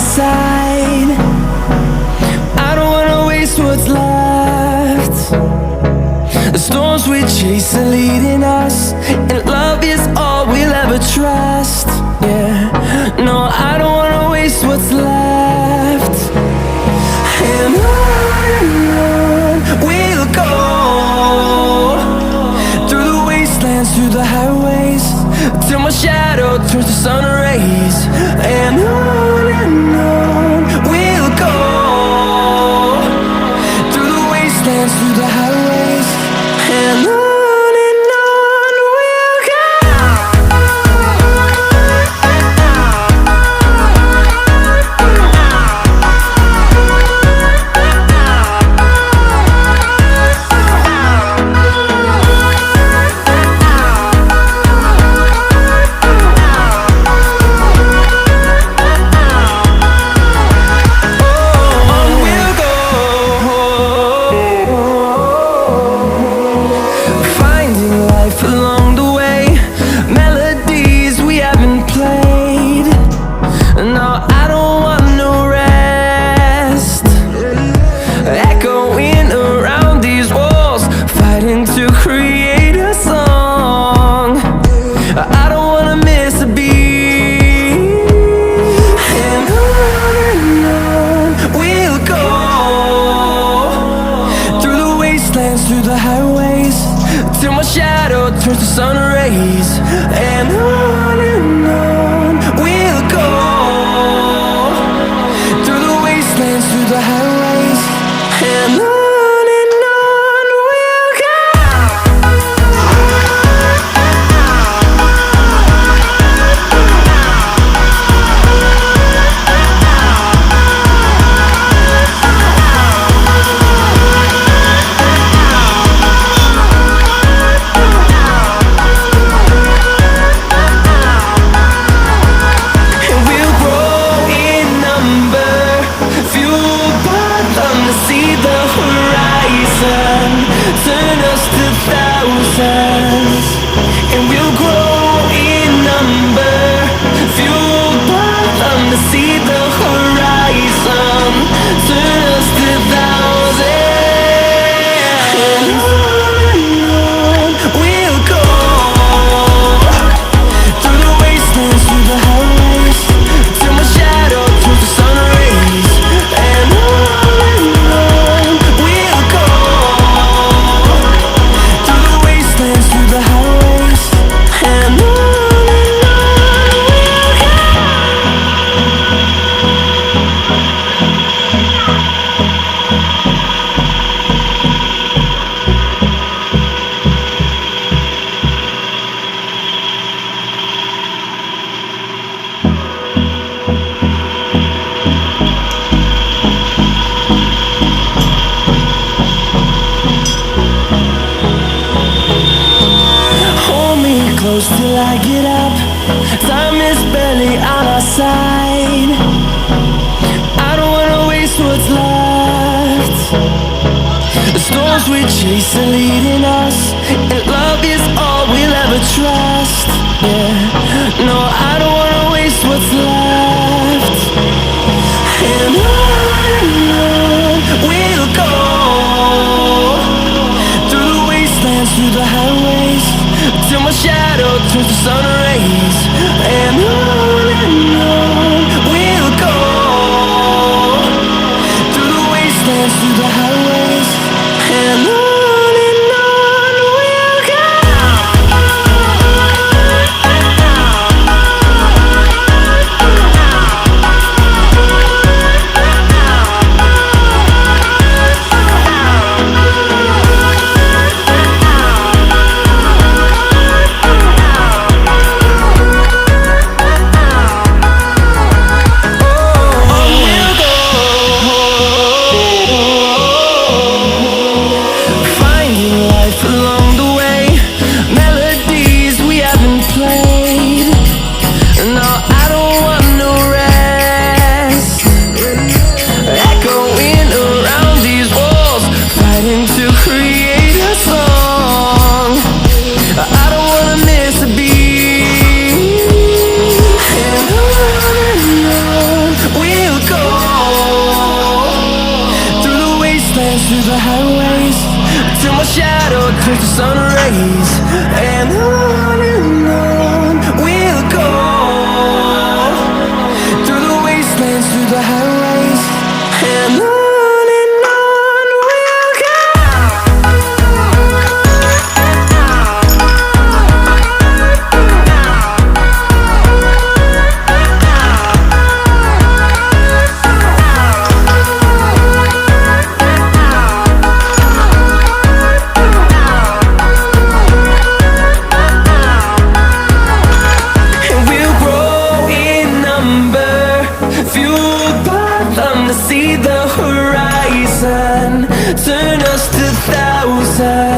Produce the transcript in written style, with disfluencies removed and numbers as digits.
side. I don't wanna waste what's left. The storms we chase are leading us, and love is all we'll ever trust. Yeah, no, I don't wanna waste what's left. And on we'll go, through the wastelands, through the highways, till my shadow turns to sun rays. And on we'll go, through the wastelands, through the highways, and on we'll go. Through the highways, till my shadow turns to sun rays. And on we'll go, through the wastelands, through the highways, and on we'll go. See the horizon, turn us to thousands, and we'll grow in number, fueled by them to see the horizon, turn us to thousands, and on we'll go, through the wastelands, through the highways, till my shadow turns to sun rays. And till I get up, time is barely on our side. I don't wanna waste what's left. The storms we chase are leading us, and love is all we'll ever trust. Yeah, no, I don't wanna waste what's left. And on we'll go, through the wastelands, through the highways, till my shadow turns to sun rays. And on we'll go, through the wastelands, through the highways, and on we'll go. the sun rays, and on we'll go, through the wastelands, through the highways, and on we'll go. Fueled by them to see the horizon, turn us to thousands.